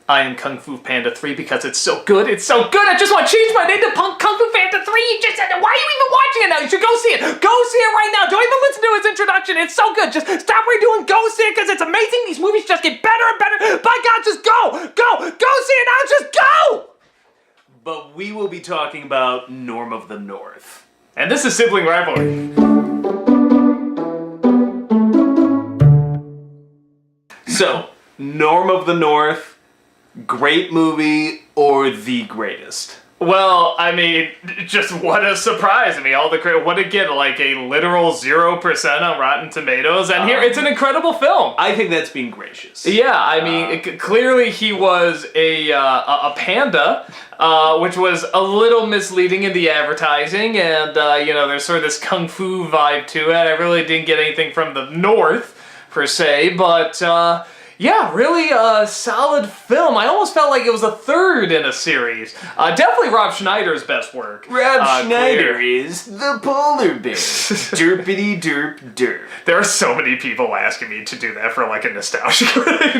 I am Kung Fu Panda 3 because it's so good. It's so good. I just want to change my name to Kung Fu Panda 3. You just said, why are you even watching it now? You should go see it. Go see it right now. Don't even listen to his introduction. It's so good. Just stop what you're doing. Go see it because it's amazing. These movies just get better and better. By God, just go. Go see it now. Just go. But we will be talking about Norm of the North. And this is Sibling Rivalry. So, Norm of the North. Great movie or the greatest? Well, I mean, just what a surprise. I mean, what it get, like a literal 0% on Rotten Tomatoes, and here, it's an incredible film. I think that's being gracious. Yeah, I mean, clearly he was a panda, which was a little misleading in the advertising, and, there's sort of this kung fu vibe to it. I really didn't get anything from the North, per se, but, yeah, really a solid film. I almost felt like it was a third in a series. Definitely Rob Schneider's best work. Rob Schneider is the polar bear. Derpity derp derp. There are so many people asking me to do that for like a nostalgia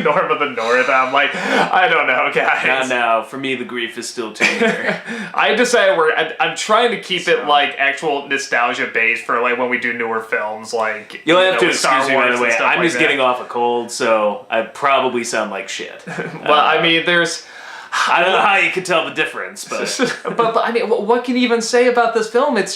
Norm of the North. I'm like, I don't know, guys. No. For me, the grief is still too near. I decided I'm trying to keep it like actual nostalgia based for like when we do newer films. Like you'll have to Star excuse me, by the way. I'm like just getting off a cold, so I probably sound like shit. Well, I mean, I don't know how you can tell the difference, but... but I mean, what can you even say about this film? It's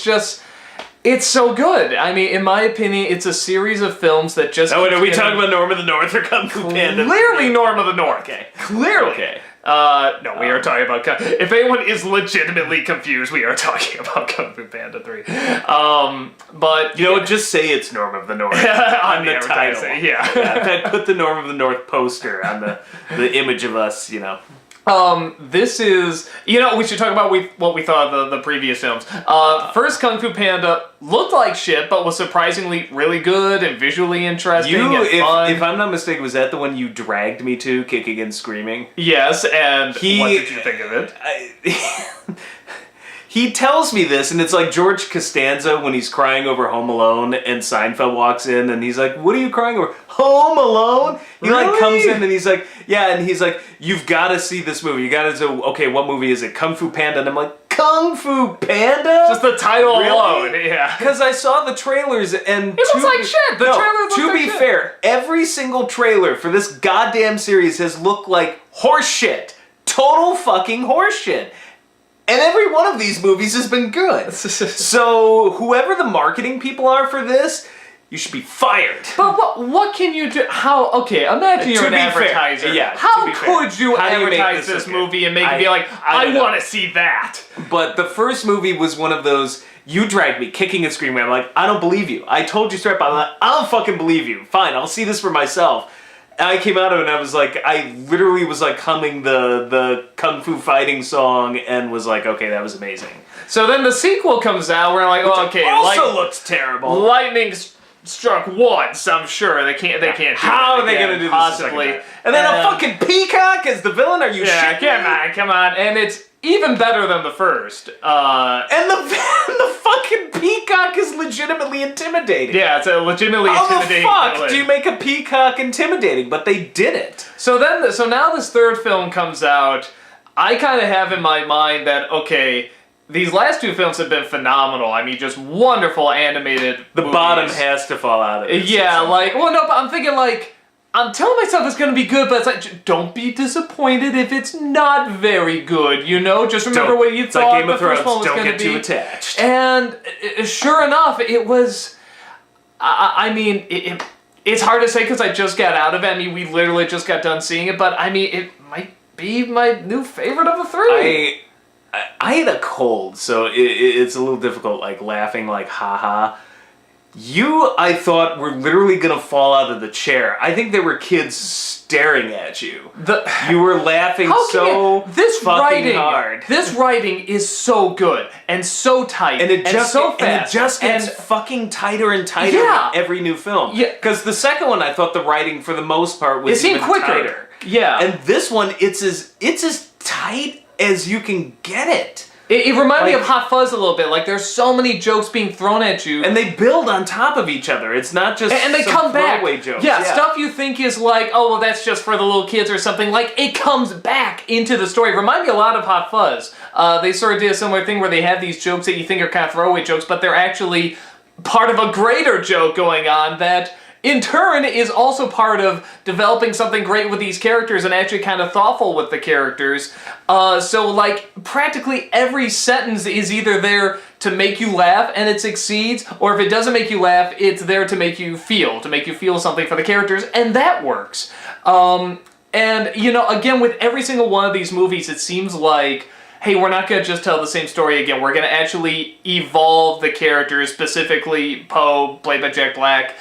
so good. I mean, in my opinion, it's a series of films that just... Oh, wait, are we talking about Norm of the North or Kung Fu Panda? Clearly Norm of the North. Okay. Clearly. Okay. No, we are talking about... If anyone is legitimately confused, we are talking about Kung Fu Panda 3. But... You know what, just say it's Norm of the North. on the title. Yeah. In fact, put the Norm of the North poster on the image of us, This is... we should talk about what we thought of the previous films. First, Kung Fu Panda looked like shit, but was surprisingly really good and visually interesting and fun. If I'm not mistaken, was that the one you dragged me to, kicking and screaming? Yes, and what did you think of it? He tells me this, and it's like George Costanza when he's crying over Home Alone, and Seinfeld walks in, and he's like, "What are you crying over? Home Alone?" He like comes in, and he's like, "Yeah," and he's like, "You've got to see this movie. You got to do. Okay, what movie is it? Kung Fu Panda." And I'm like, "Kung Fu Panda?" Just the title alone, yeah. Because I saw the trailers, and it looks like shit. The trailer looks to be fair, every single trailer for this goddamn series has looked like horse shit. Total fucking horse shit. And every one of these movies has been good. So, whoever the marketing people are for this, you should be fired. But what can you do? Okay, imagine you're an advertiser. Fair, yeah, how could you advertise this okay? movie and make it be like, I want to see that? But the first movie was one of those, you dragged me kicking and screaming. I'm like, I don't believe you. I told you straight up, I'm like, I don't fucking believe you. Fine, I'll see this for myself. And I came out of it and I was like, I literally was like humming the Kung Fu fighting song and was like, okay, that was amazing. So then the sequel comes out, we're like, well, okay. Also looks terrible. Lightning struck once, I'm sure. They can't do How are they going to do this possibly? And then a fucking peacock as the villain? Are you shitting me? Come on. And it's even better than the first. And the fucking peacock is legitimately intimidating. Yeah, it's a legitimately intimidating How the fuck villain. do you make a peacock intimidating? But they did it. So now this third film comes out. I kind of have in my mind that, okay, these last two films have been phenomenal. I mean, just wonderful animated movies. Bottom has to fall out of it. Yeah, but I'm thinking I'm telling myself it's gonna be good, but it's like, don't be disappointed if it's not very good, Just remember what you thought like Game of the first Thrones. one was Don't gonna get be. too attached. And sure enough, it was... I mean, it's hard to say because I just got out of it. I mean, we literally just got done seeing it, but I mean, it might be my new favorite of the three. I had a cold, so it's a little difficult, laughing, haha. You, I thought, were literally gonna fall out of the chair. I think there were kids staring at you. You were laughing so fucking hard. This writing is so good and so tight and so fast. And it just gets fucking tighter and tighter with every new film. Yeah. Because the second one, I thought the writing, for the most part, was even quicker. tighter. Yeah. And this one, it's as tight as you can get it. It reminded me of Hot Fuzz a little bit. Like, there's so many jokes being thrown at you. And they build on top of each other. It's not just and they some come back. throwaway jokes. Yeah, stuff you think is like, oh, well, that's just for the little kids or something. Like, it comes back into the story. Remind me a lot of Hot Fuzz. They sort of did a similar thing where they have these jokes that you think are kind of throwaway jokes, but they're actually part of a greater joke going on that in turn is also part of developing something great with these characters and actually kind of thoughtful with the characters. So like practically every sentence is either there to make you laugh and it succeeds, or if it doesn't make you laugh, it's there to make you feel something for the characters, and that works. And you know, again, with every single one of these movies, it seems like, hey, we're not going to just tell the same story again. We're going to actually evolve the characters, specifically Poe, played by Jack Black.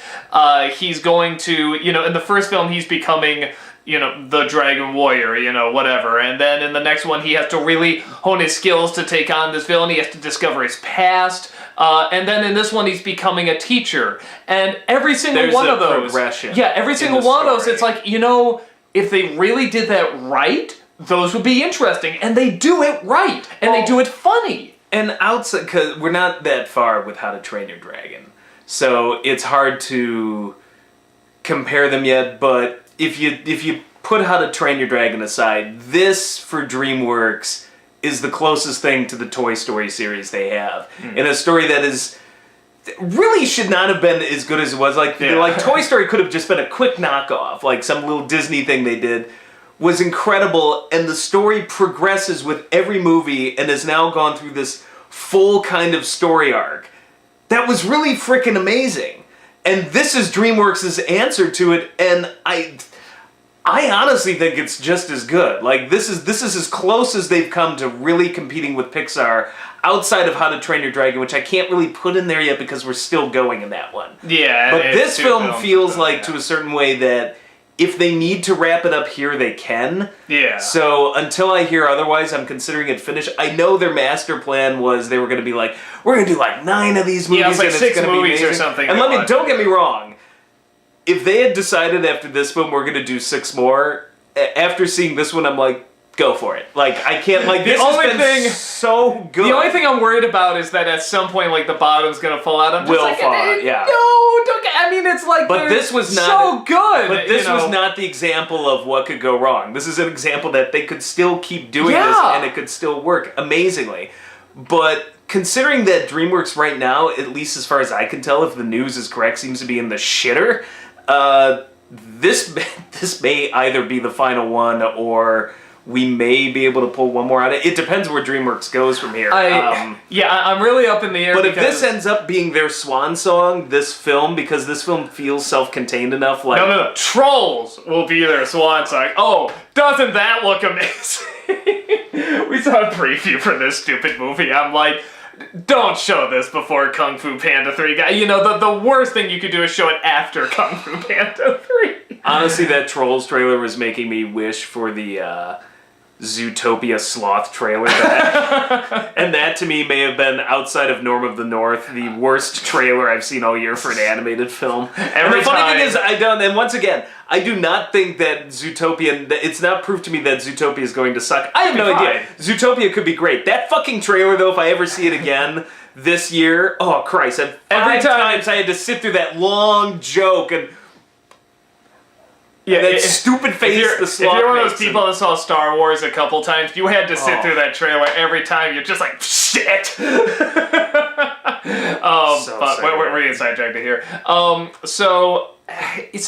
He's going to, you know, in the first film, he's becoming, you know, the Dragon Warrior, you know, whatever. And then in the next one, he has to really hone his skills to take on this villain. He has to discover his past. And then in this one, he's becoming a teacher. And every single one of those... Yeah, every single one of those, it's like, you know, if they really did that right, those would be interesting, and they do it right, and they do it funny. And outside, because we're not that far with How to Train Your Dragon, so it's hard to compare them yet. But if you put How to Train Your Dragon aside, this for DreamWorks is the closest thing to the Toy Story series they have, in a story that is really should not have been as good as it was. Like Toy Story could have just been a quick knockoff, like some little Disney thing they did. Was incredible, and the story progresses with every movie and has now gone through this full kind of story arc. That was really freaking amazing. And this is DreamWorks' answer to it, and I honestly think it's just as good. Like, this is as close as they've come to really competing with Pixar outside of How to Train Your Dragon, which I can't really put in there yet because we're still going in that one. Yeah. But this film feels like, to a certain way, that if they need to wrap it up here, they can. Yeah. So until I hear otherwise, I'm considering it finished. I know their master plan was they were going to be like, we're going to do like 9 of these movies. Yeah, it's like and 6 it's movies or something. And don't get me wrong. If they had decided after this film we're going to do 6 more, after seeing this one, I'm like, go for it. Like, I can't, like, this has been so good. The only thing I'm worried about is that at some point, like, the bottom's gonna fall out. I'm just like, fall out, yeah. No, don't, I mean, it's like, but this was not so good. But this was not the example of what could go wrong. This is an example that they could still keep doing this, and it could still work amazingly. But considering that DreamWorks right now, at least as far as I can tell, if the news is correct, seems to be in the shitter, this may either be the final one, or we may be able to pull one more out of it. It depends where DreamWorks goes from here. I'm really up in the air. But if this ends up being their swan song, this film, because this film feels self-contained enough, like... No. Trolls will be their swan song. Oh, doesn't that look amazing? We saw a preview for this stupid movie. I'm like, don't show this before Kung Fu Panda 3. You know, the worst thing you could do is show it after Kung Fu Panda 3. Honestly, that Trolls trailer was making me wish for the Zootopia Sloth trailer. And that to me may have been, outside of Norm of the North, the worst trailer I've seen all year for an animated film. And the funny thing is, and once again, I do not think that Zootopia, it's not proof to me that Zootopia is going to suck. I have no idea. Zootopia could be great. That fucking trailer, though, if I ever see it again this year, oh Christ, every time I had to sit through that long joke and... Yeah, that stupid face the sloth. If you're one of those people that saw Star Wars a couple times, you had to sit through that trailer every time. You're just like, shit! But we're getting sidetracked here. So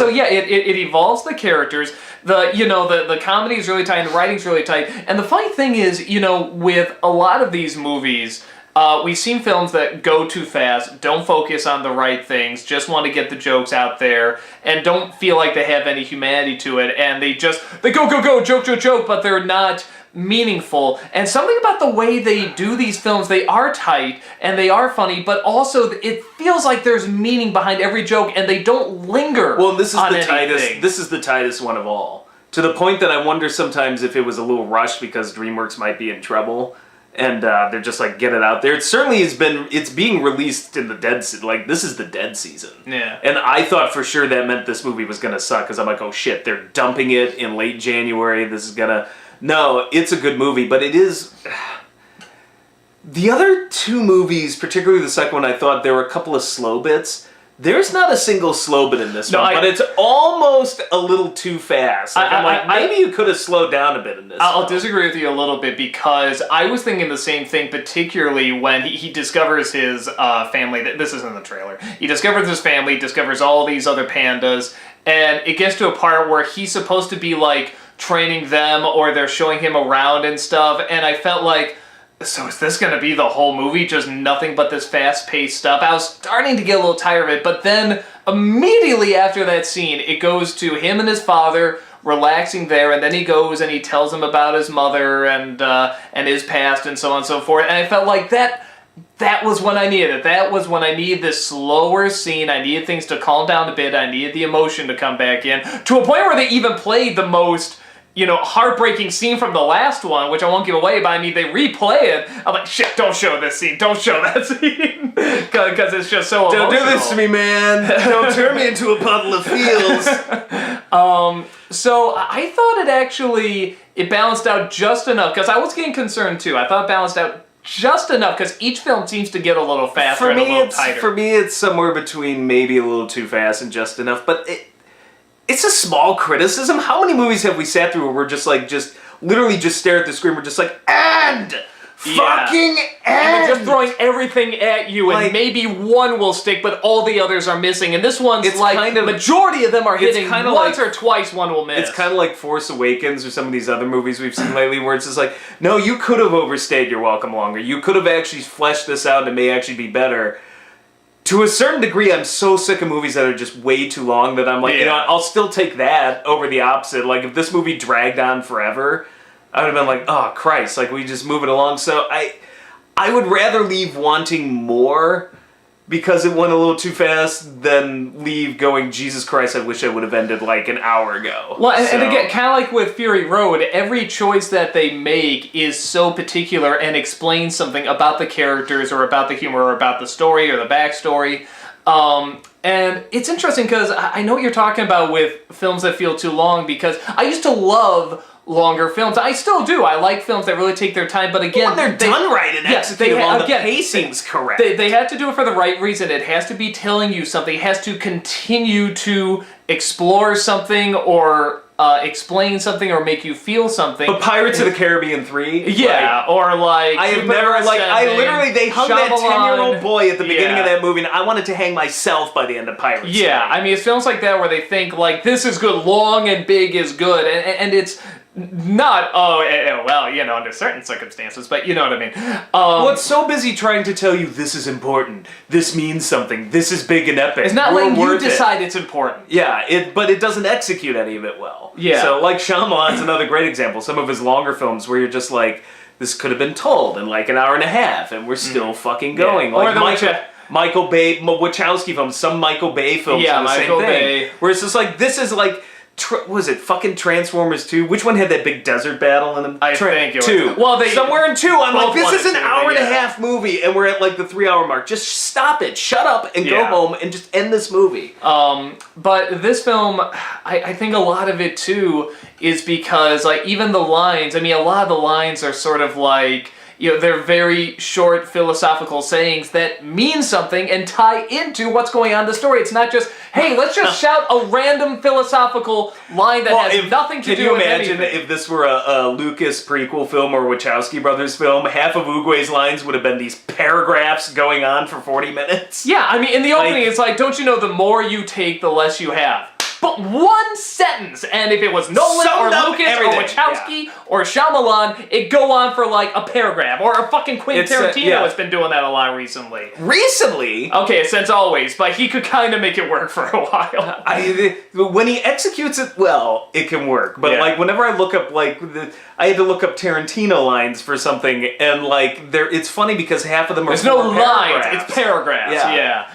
yeah, it evolves the characters. The comedy is really tight, and the writing's really tight. And the funny thing is, you know, with a lot of these movies, we've seen films that go too fast, don't focus on the right things, just want to get the jokes out there, and don't feel like they have any humanity to it, and they go, joke, but they're not meaningful. And something about the way they do these films, they are tight, and they are funny, but also it feels like there's meaning behind every joke, and they don't linger. Well, this is the tightest. This is the tightest one of all. To the point that I wonder sometimes if it was a little rushed because DreamWorks might be in trouble. And they're just like, get it out there. It certainly it's being released in the dead season. Like, this is the dead season. Yeah. And I thought for sure that meant this movie was going to suck, because I'm like, oh shit, they're dumping it in late January. This is going to... No, it's a good movie, but it is... The other two movies, particularly the second one, I thought there were a couple of slow bits. There's not a single slow bit in this one, but it's almost a little too fast. Like, maybe you could have slowed down a bit in this. I'll disagree with you a little bit because I was thinking the same thing, particularly when he discovers his family. This is in the trailer. He discovers his family, discovers all these other pandas, and it gets to a part where he's supposed to be, like, training them or they're showing him around and stuff, and I felt like, so is this going to be the whole movie, just nothing but this fast-paced stuff? I was starting to get a little tired of it, but then immediately after that scene, it goes to him and his father relaxing there, and then he goes and he tells him about his mother and his past and so on and so forth, and I felt like that was when I needed it. That was when I needed this slower scene. I needed things to calm down a bit. I needed the emotion to come back in, to a point where they even played the most, you know, heartbreaking scene from the last one, which I won't give away, but I mean, they replay it. I'm like, shit, don't show this scene. Don't show that scene. Because it's just so emotional. Don't do this to me, man. Don't turn me into a puddle of feels. So I thought it balanced out just enough, because I was getting concerned too. I thought it balanced out just enough, because each film seems to get a little faster and a little tighter. For me, it's somewhere between maybe a little too fast and just enough, but it's a small criticism. How many movies have we sat through where we're just literally just stare at the screen, we're just like, and! Fucking and they're just throwing everything at you, and like, maybe one will stick, but all the others are missing. And this one's majority of them are hitting once or twice, one will miss. It's kind of like Force Awakens or some of these other movies we've seen lately where it's just like, no, you could have overstayed your welcome longer. You could have actually fleshed this out and it may actually be better. To a certain degree, I'm so sick of movies that are just way too long that I'm like, you know, I'll still take that over the opposite. Like, if this movie dragged on forever, I would have been like, oh, Christ, like, we just move it along. So I would rather leave wanting more because it went a little too fast than leave going, Jesus Christ, I wish I would have ended like an hour ago. Well, and again, kind of like with Fury Road, every choice that they make is so particular and explains something about the characters or about the humor or about the story or the backstory. And it's interesting because I know what you're talking about with films that feel too long, because I used to love longer films. I still do. I like films that really take their time, but again, when they're done right and executed well, the pacing's correct. They had to do it for the right reason. It has to be telling you something. It has to continue to explore something or explain something or make you feel something. But Pirates of the Caribbean 3? Yeah, or like... I have never, like, they hung that 10-year-old boy at the beginning of that movie, and I wanted to hang myself by the end of Pirates. Yeah, I mean, it's films like that where they think, like, this is good, long and big is good, and it's... Not, well, you know, under certain circumstances, but you know what I mean. Well, it's so busy trying to tell you this is important, this means something, this is big and epic. It's not letting you decide it's important. Yeah, but it doesn't execute any of it well. Yeah. So, like, Shyamalan's another great example. Some of his longer films where you're just like, this could have been told in like an hour and a half, and we're still fucking going. Yeah. Like, or Michael Bay, Wachowski films, some Michael Bay films are the same thing. Where it's just like, this is like... was it fucking Transformers 2? Which one had that big desert battle in them? I think it was 2. Well, somewhere in 2, I'm like, this is an hour and a half movie, and we're at like the 3-hour mark. Just stop it, shut up, and go home, and just end this movie. But this film, I think a lot of it too is because, like, even the lines. I mean, a lot of the lines are sort of like, you know, they're very short philosophical sayings that mean something and tie into what's going on in the story. It's not just, hey, let's just shout a random philosophical line that has nothing to do with anything. Can you imagine if this were a Lucas prequel film or Wachowski brothers film, half of Oogway's lines would have been these paragraphs going on for 40 minutes? Yeah, I mean, in the opening, it's like, don't you know the more you take, the less you have? But one sentence, and if it was Nolan or Lucas or Wachowski or Shyamalan, it'd go on for like a paragraph. Or a fucking Quentin Tarantino has been doing that a lot recently. Recently? Okay, since always, but he could kind of make it work for a while. When he executes it well, it can work. But like whenever I look up like I had to look up Tarantino lines for something, and like it's funny because half of them are there's no lines, it's paragraphs. Yeah.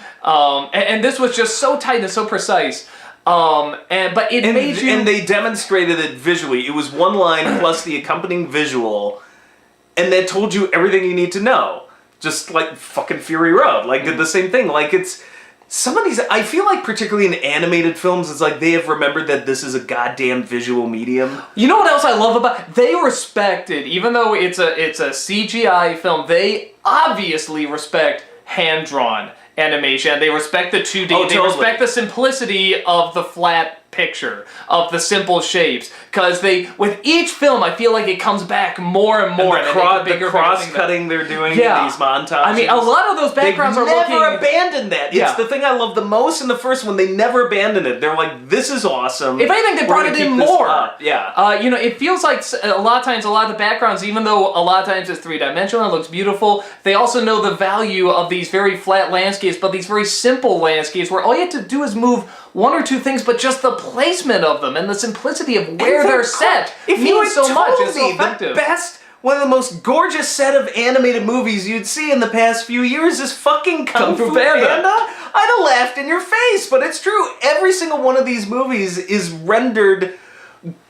And this was just so tight and so precise. But it made you... And they demonstrated it visually. It was one line plus the accompanying visual, and that told you everything you need to know. Just like fucking Fury Road. Like, did the same thing. Like, it's... Some of these... I feel like, particularly in animated films, it's like they have remembered that this is a goddamn visual medium. You know what else I love about... They respected, even though it's a CGI film, they obviously respect hand-drawn animation. They respect the 2D. Oh, they totally. respect the simplicity of the flat picture, of the simple shapes. Because with each film, I feel like it comes back more and more. And the cross-cutting they're doing in these montages. I mean, a lot of those backgrounds They've are looking... never abandoned that. Yeah. It's the thing I love the most in the first one. They never abandoned it. They're like, this is awesome. If anything, they brought it in more. Yeah. It feels like a lot of times, a lot of the backgrounds, even though a lot of times it's three-dimensional, it looks beautiful, they also know the value of these very flat landscapes, but these very simple landscapes where all you have to do is move one or two things, but just the placement of them and the simplicity of where they're set means so much. It's so effective. One of the most gorgeous set of animated movies you'd see in the past few years is fucking Kung Fu Panda. I'd have laughed in your face, but it's true. Every single one of these movies is rendered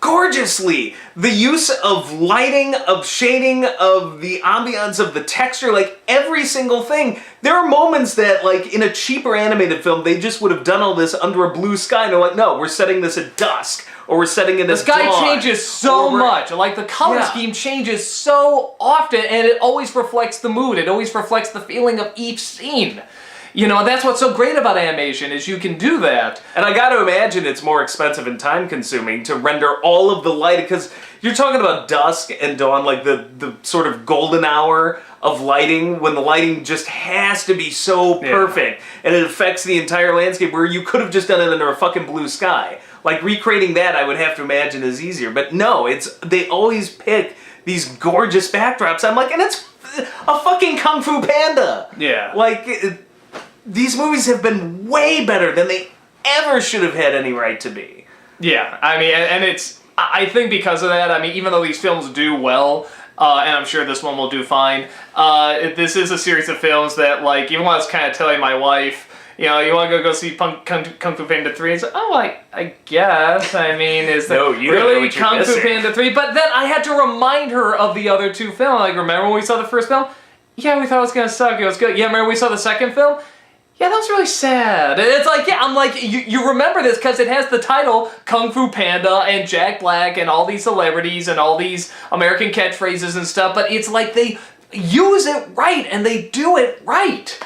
gorgeously. The use of lighting, of shading, of the ambiance, of the texture, like every single thing. There are moments that, like, in a cheaper animated film, they just would have done all this under a blue sky, and they're like, no, we're setting this at dusk, or we're setting it at dawn. The sky changes so much. Like, the color scheme changes so often, and it always reflects the mood. It always reflects the feeling of each scene. You know, that's what's so great about animation, is you can do that. And I gotta imagine it's more expensive and time-consuming to render all of the light, because you're talking about dusk and dawn, like the sort of golden hour of lighting, when the lighting just has to be so perfect, and it affects the entire landscape, where you could have just done it under a fucking blue sky. Like, recreating that, I would have to imagine, is easier. But no, they always pick these gorgeous backdrops. I'm like, and it's a fucking Kung Fu Panda! Yeah. Like... these movies have been way better than they ever should have had any right to be. Yeah, I mean, and it's... I think because of that, I mean, even though these films do well, and I'm sure this one will do fine, this is a series of films that, like, even when I was kind of telling my wife, you know, you want to go see Kung Fu Panda 3? It's like, oh, I guess. I mean, is that really Kung Fu Panda 3? But then I had to remind her of the other two films. Like, remember when we saw the first film? Yeah, we thought it was going to suck. It was good. Yeah, remember we saw the second film? Yeah, that was really sad. It's like, yeah, I'm like, you remember this because it has the title Kung Fu Panda and Jack Black and all these celebrities and all these American catchphrases and stuff, but it's like they use it right and they do it right.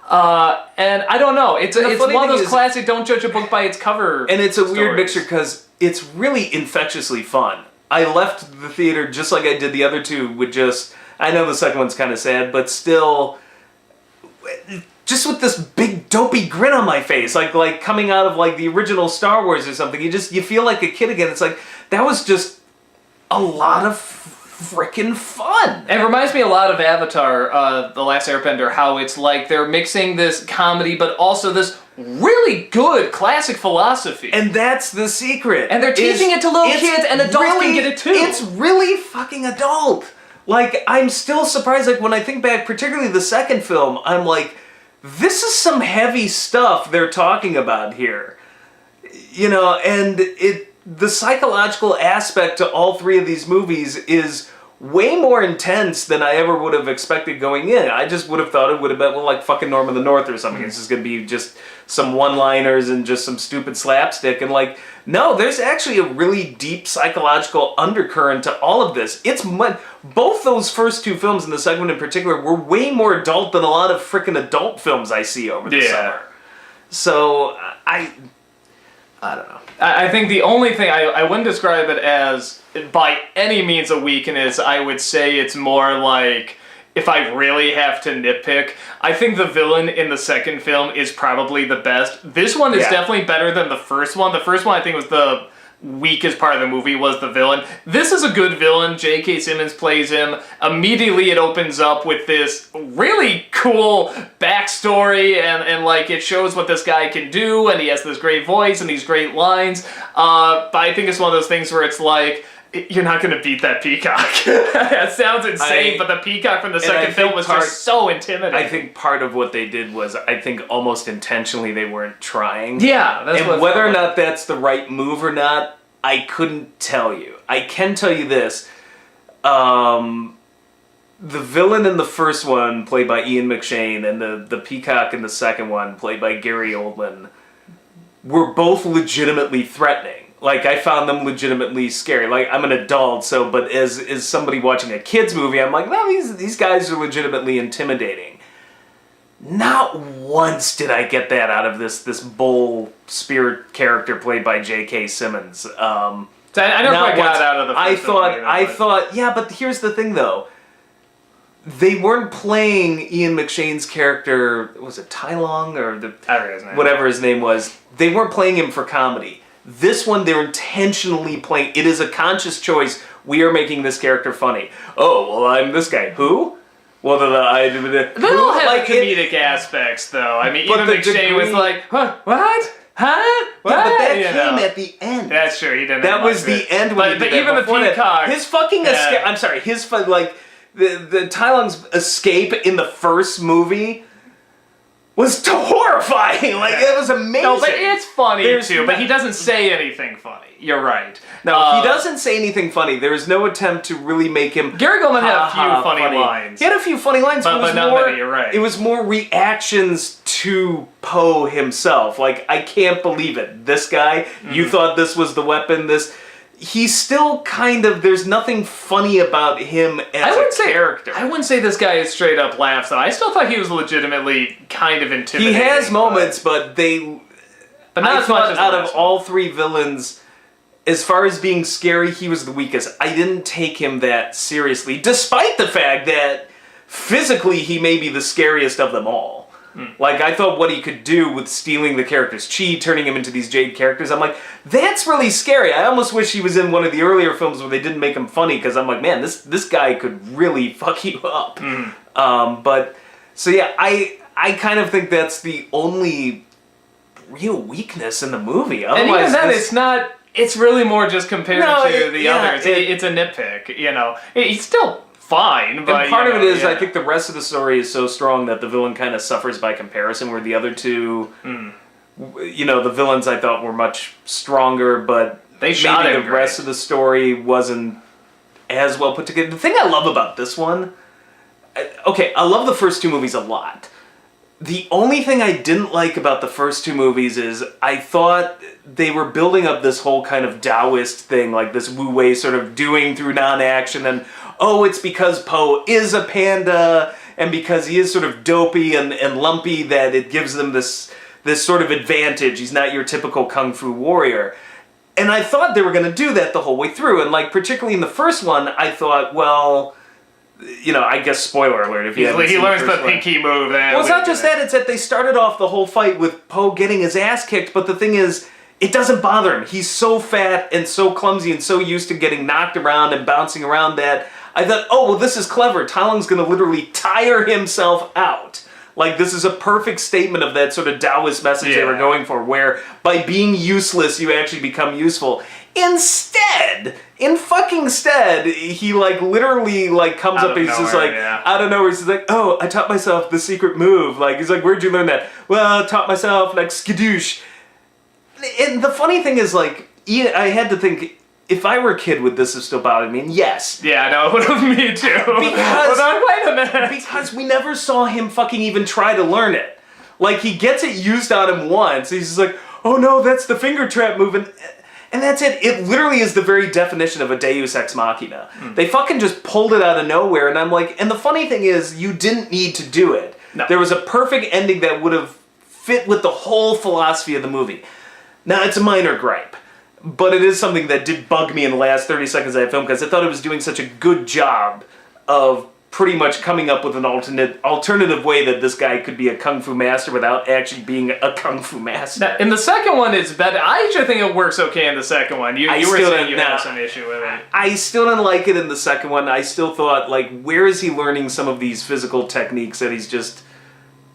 And I don't know, it's one of those classic don't judge a book by its cover And it's a stories. weird mixture because it's really infectiously fun. I left the theater just like I did the other two with just, I know the second one's kind of sad, but still... just with this big dopey grin on my face, like coming out of like the original Star Wars or something. You feel like a kid again. It's like, that was just a lot of frickin' fun. It reminds me a lot of Avatar, The Last Airbender, how it's like they're mixing this comedy but also this really good classic philosophy. And that's the secret. And they're teaching it to little kids, and adults can get it too. It's really fucking adult. Like, I'm still surprised, like when I think back, particularly the second film, I'm like, this is some heavy stuff they're talking about here. You know, and the psychological aspect to all three of these movies is way more intense than I ever would have expected going in. I just would have thought it would have been, well, like fucking Norm of the North or something. It's just going to be just some one-liners and just some stupid slapstick. And like, no, there's actually a really deep psychological undercurrent to all of this. Both those first two films, and the second one in particular, were way more adult than a lot of frickin' adult films I see over the summer. So, I don't know. I think the only thing, I wouldn't describe it as by any means a weakness. I would say it's more like, if I really have to nitpick, I think the villain in the second film is probably the best. This one is definitely better than the first one. The first one I think was the weakest part of the movie, was the villain. This is a good villain. J.K. Simmons plays him. Immediately it opens up with this really cool backstory, and like it shows what this guy can do, and he has this great voice and these great lines. But I think it's one of those things where it's like, you're not going to beat that peacock. That sounds insane, but the peacock from the second film was just so intimidating. I think part of what they did was, I think almost intentionally they weren't trying. Yeah, that's what. And whether or not that's the right move or not, I couldn't tell you. I can tell you this. The villain in the first one, played by Ian McShane, and the peacock in the second one, played by Gary Oldman, were both legitimately threatening. Like, I found them legitimately scary. Like, I'm an adult, so, but as somebody watching a kid's movie, I'm like, no, these guys are legitimately intimidating. Not once did I get that out of this bull spirit character played by J.K. Simmons. So I never quite got out of the first I thought, yeah, but here's the thing, though. They weren't playing Ian McShane's character, was it Tai Lung, or whatever his name was. They weren't playing him for comedy. This one, they're intentionally playing. It is a conscious choice. We are making this character funny. Oh, well, I'm this guy. Who? Well, they all have comedic aspects, though. I mean, even McShane was like, huh, what? Huh? What? Yeah, but that came at the end. That's true. He didn't. That was the end. But even the peacock. His fucking escape. I'm sorry. His like the Tai Lung's escape in the first movie was horrifying. Like, it was amazing. No, but it's funny too. But he doesn't say anything funny. You're right. No, he doesn't say anything funny. There is no attempt to really make him. Gary Goldman had a few funny lines. He had a few funny lines, but not many. You're right. It was more reactions to Poe himself. Like, I can't believe it. This guy, you thought this was the weapon. He's still kind of. There's nothing funny about him as a character. I wouldn't say this guy is straight up laughs though. I still thought he was legitimately kind of intimidating. He has moments, but not as much as out of all three villains. As far as being scary, he was the weakest. I didn't take him that seriously, despite the fact that physically he may be the scariest of them all. Like, I thought what he could do with stealing the character's chi, turning him into these Jade characters, I'm like, that's really scary. I almost wish he was in one of the earlier films where they didn't make him funny, because I'm like, man, this guy could really fuck you up. But, so yeah, I kind of think that's the only real weakness in the movie. Otherwise, and even then, it's not... It's really more just compared to the others. It's a nitpick, you know. He's still fine, but... And part of it is, I think the rest of the story is so strong that the villain kind of suffers by comparison, where the other two... You know, the villains I thought were much stronger, but they shot maybe the rest of the story wasn't as well put together. The thing I love about this one... Okay, I love the first two movies a lot. The only thing I didn't like about the first two movies is I thought they were building up this whole kind of Taoist thing, like this wu-wei sort of doing through non-action, and oh, it's because Poe is a panda, and because he is sort of dopey and lumpy that it gives them this sort of advantage. He's not your typical kung fu warrior. And I thought they were going to do that the whole way through, and like particularly in the first one, I thought, well... You know, I guess spoiler alert if you haven't seen he learns the pinky move. Well, it's not just that, it's that they started off the whole fight with Poe getting his ass kicked, but the thing is, it doesn't bother him. He's so fat and so clumsy and so used to getting knocked around and bouncing around that I thought, oh, well, this is clever. Tai Lung's going to literally tire himself out. Like, this is a perfect statement of that sort of Taoist message they were going for, where by being useless, you actually become useful. Instead, he like literally like comes up and he's just like, out of nowhere, he's like, oh, I taught myself the secret move. Like, he's like, where'd you learn that? Well, I taught myself, like, skadoosh. And the funny thing is, like, I had to think, if I were a kid, would this have still bothered me? And yes. Yeah, no, it would have me too. Because, wait a minute. Because we never saw him fucking even try to learn it. Like, he gets it used on him once. He's just like, oh no, that's the finger trap move. And that's it. It literally is the very definition of a Deus Ex Machina. They fucking just pulled it out of nowhere, and I'm like, and the funny thing is, you didn't need to do it. No. There was a perfect ending that would have fit with the whole philosophy of the movie. Now, it's a minor gripe, but it is something that did bug me in the last 30 seconds of that film, because I thought it was doing such a good job of pretty much coming up with an alternative way that this guy could be a kung fu master without actually being a kung fu master. Now, in the second one, it's better. I actually think it works okay in the second one. You were saying you had some issue with it. I still didn't like it in the second one. I still thought, like, where is he learning some of these physical techniques that he's just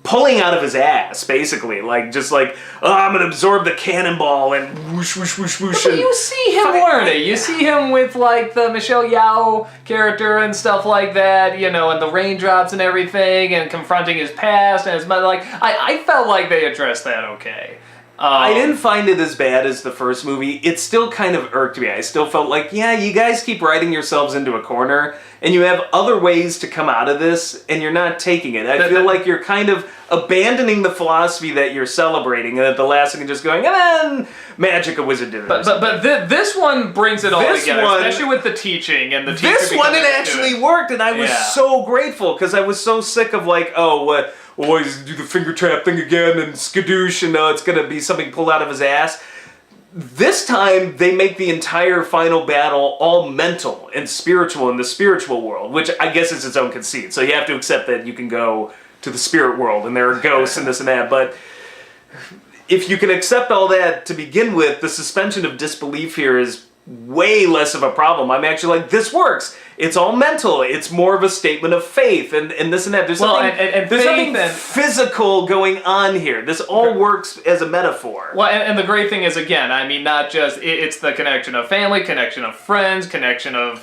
pulling out of his ass, basically? Like, just like, oh, I'm going to absorb the cannonball and whoosh, whoosh, whoosh, whoosh. But you see him learn it. You see him with, like, the Michelle Yeoh character and stuff like that, you know, and the raindrops and everything, and confronting his past and his mother. Like, I felt like they addressed that okay. I didn't find it as bad as the first movie. It still kind of irked me. I still felt like, yeah, you guys keep writing yourselves into a corner, and you have other ways to come out of this, and you're not taking it. I feel like you're kind of abandoning the philosophy that you're celebrating, and at the last second just going, and then magic a wizard did it. But this one brings it all together, especially with the teaching and the teacher. This one, it actually worked, and I was so grateful, because I was so sick of like, always do the finger trap thing again, and skadoosh, and it's going to be something pulled out of his ass. This time, they make the entire final battle all mental and spiritual in the spiritual world, which I guess is its own conceit. So you have to accept that you can go to the spirit world and there are ghosts and this and that. But if you can accept all that to begin with, the suspension of disbelief here is way less of a problem. I'm actually like, this works. It's all mental. It's more of a statement of faith and this and that. There's nothing physical going on here. This all works as a metaphor. Well, and the great thing is, again, I mean, not just, it's the connection of family, connection of friends, connection of,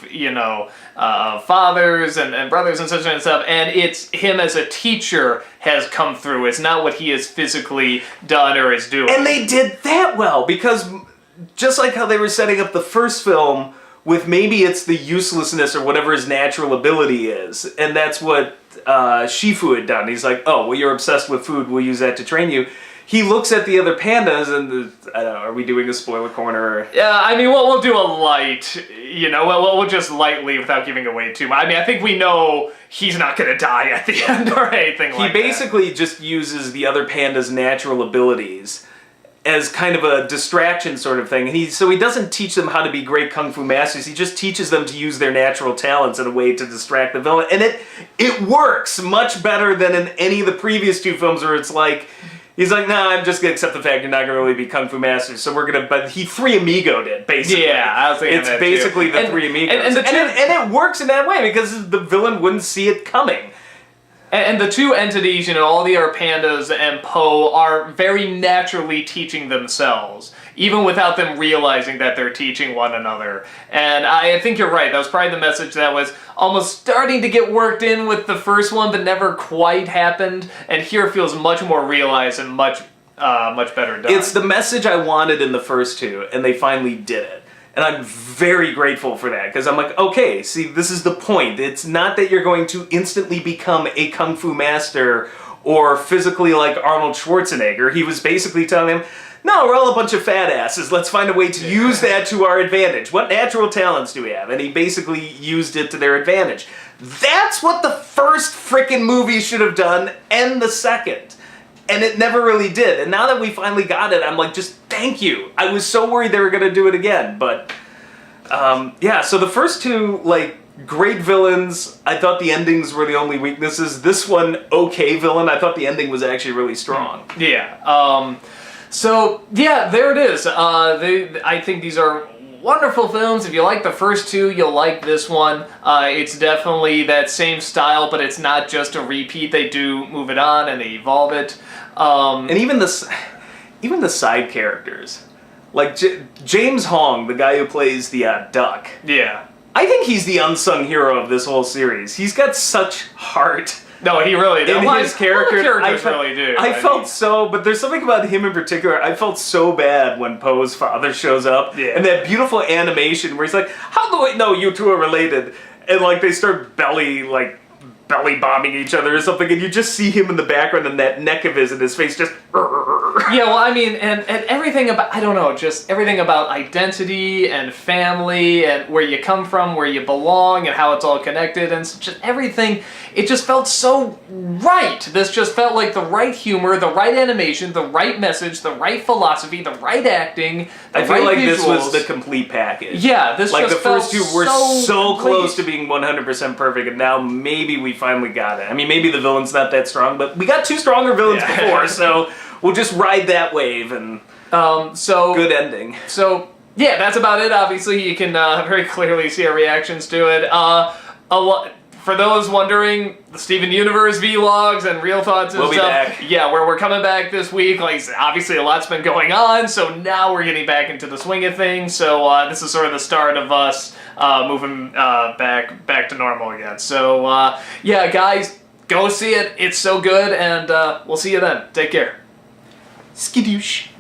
fathers and brothers and sisters and stuff, and it's him as a teacher has come through. It's not what he has physically done or is doing. And they did that well, because just like how they were setting up the first film with maybe it's the uselessness or whatever his natural ability is, and that's what Shifu had done. He's like, oh, well, you're obsessed with food, we'll use that to train you. He looks at the other pandas and, I don't know, are we doing a spoiler corner? Yeah, I mean, we'll do a light, we'll just lightly without giving away too much. I mean, I think we know he's not going to die at the end or anything like that. He basically just uses the other pandas' natural abilities as kind of a distraction sort of thing. And so he doesn't teach them how to be great kung fu masters. He just teaches them to use their natural talents in a way to distract the villain. And it works much better than in any of the previous two films where it's like, he's like, nah, I'm just going to accept the fact you're not going to really be kung fu masters. So we're going to, but he Three Amigo'd it, basically. Yeah, I was thinking it's basically the Three Amigos. And it works in that way because the villain wouldn't see it coming. And the two entities, all the other pandas and Po are very naturally teaching themselves, even without them realizing that they're teaching one another. And I think you're right. That was probably the message that was almost starting to get worked in with the first one, but never quite happened. And here it feels much more realized and much better done. It's the message I wanted in the first two, and they finally did it. And I'm very grateful for that, because I'm like, okay, see, this is the point. It's not that you're going to instantly become a kung fu master or physically like Arnold Schwarzenegger. He was basically telling them, no, we're all a bunch of fat asses. Let's find a way to use that to our advantage. What natural talents do we have? And he basically used it to their advantage. That's what the first frickin' movie should have done, and the second. And it never really did. And now that we finally got it, I'm like, just thank you. I was so worried they were going to do it again. But, so the first two, great villains. I thought the endings were the only weaknesses. This one, okay villain. I thought the ending was actually really strong. Yeah. There it is. I think these are wonderful films. If you like the first two, you'll like this one. It's definitely that same style, but it's not just a repeat. They do move it on and they evolve it. And even the side characters, like James Hong, the guy who plays the duck. Yeah, I think he's the unsung hero of this whole series. He's got such heart. No, he really does. In his character, characters really do. I felt so, but there's something about him in particular. I felt so bad when Poe's father shows up, and that beautiful animation where he's like, "How do I know you two are related?" And they start belly bombing each other or something, and you just see him in the background and that neck of his and his face just. Yeah, well, I mean, and everything about, I don't know, just everything about identity and family and where you come from, where you belong, and how it's all connected, and just everything, it just felt so right. This just felt like the right humor, the right animation, the right message, the right philosophy, the right acting, I feel like this was the complete package. Yeah, this just the first two were so complete. Close to being 100% perfect, and now maybe we finally got it. I mean, maybe the villain's not that strong, but we got two stronger villains before, so we'll just ride that wave, and good ending. So, yeah, that's about it. Obviously, you can very clearly see our reactions to it. For those wondering, the Steven Universe vlogs and Real Thoughts and we'll stuff. Be back. Yeah, we're coming back this week. Obviously a lot's been going on, so now we're getting back into the swing of things. So this is sort of the start of us moving back to normal again. So yeah, guys, go see it. It's so good, and we'll see you then. Take care. Skidoosh.